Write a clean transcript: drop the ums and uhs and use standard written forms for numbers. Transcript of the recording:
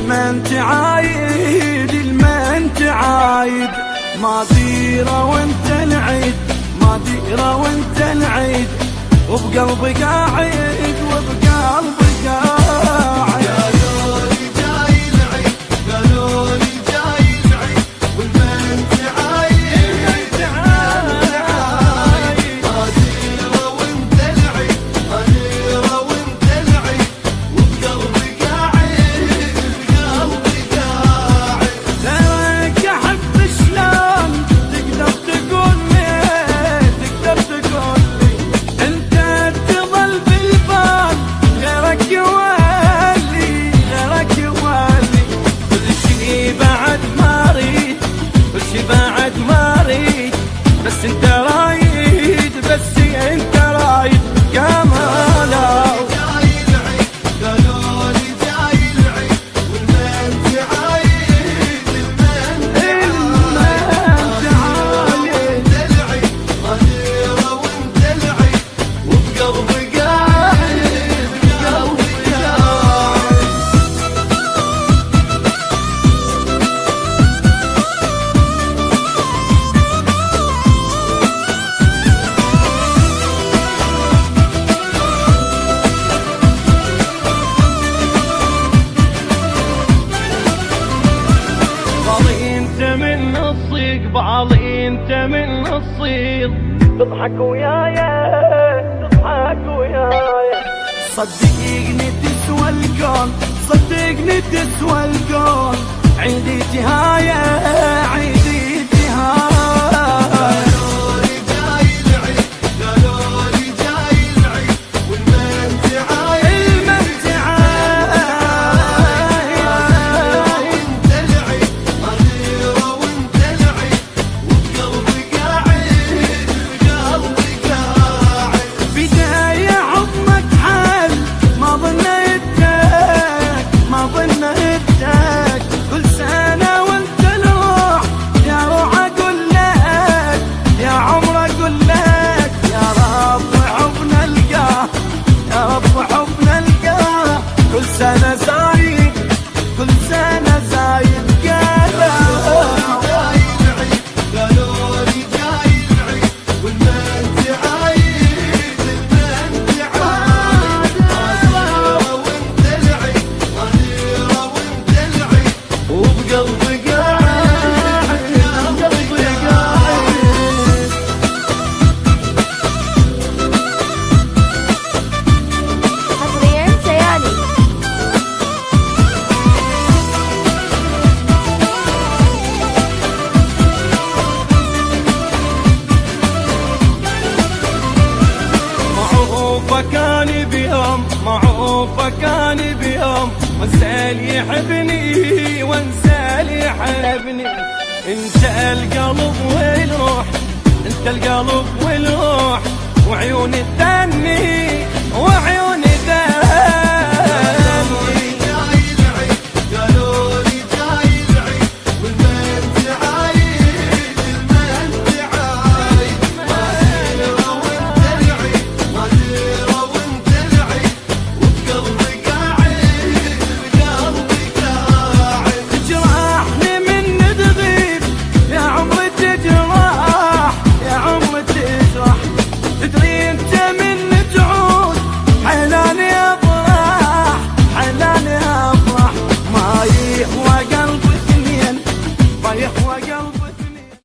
المن تعايد المن تعايد، ما ديره وانت العيد ما ديره وانت العيد، وبقلبي قاعد وبقلبي قاعد. قالوا لي جاي العيد قالوا لي جاي العيد والمن تعايد ما ديره وانت العيد ما ديره وانت العيد، وبقلبي قاعد بقلبي قاعد. تراك احب شلون تقدر تقول لي انت تظل بالبال، غيرك يولي كل شي بعد ما اريد كل شي بعد ما اريد، بس انت رايد بس انت رايد كمالا. جاي العيد قالوا لي جاي العيد والمن تعايد المن تعايد العيد ما ديره وانت العيد، وبقلبي قاعد بقلبي قاعد. بالي انت من الصيق بالي انت من الصيد، تضحك وياي صدقني تسوى الكون صدقني تسوى الكون، عيدي تهاية عيدي تهاية. قالوا لي جاي العيد قالوا لي جاي العيد والمن تعايد المن تعايد وانت العيد ما ديره وانت العيد، وبقلبي قاعد بقلبي قاعد. بداية عظمك حال ما ظنيتك كل سنة وانت الروح يا روح اقول لك يا عمر اقول لك يا رب حبنا القاه يا رب حبنا القاه، كل سنة زايد كل سنة زايد جاي العيد قالوا لي جاي العيد والمن تعايد المن تعايد ما ديره وانت العيد ما ديره وانت العيد، وبقلبي قاعد بقلبي قاعد. حصريا سيالي. معروفة كان بيوم وانسال يحبني وانسال يحبني، انت القلب والروح انت القلب والروح، وعيون الدني وعيون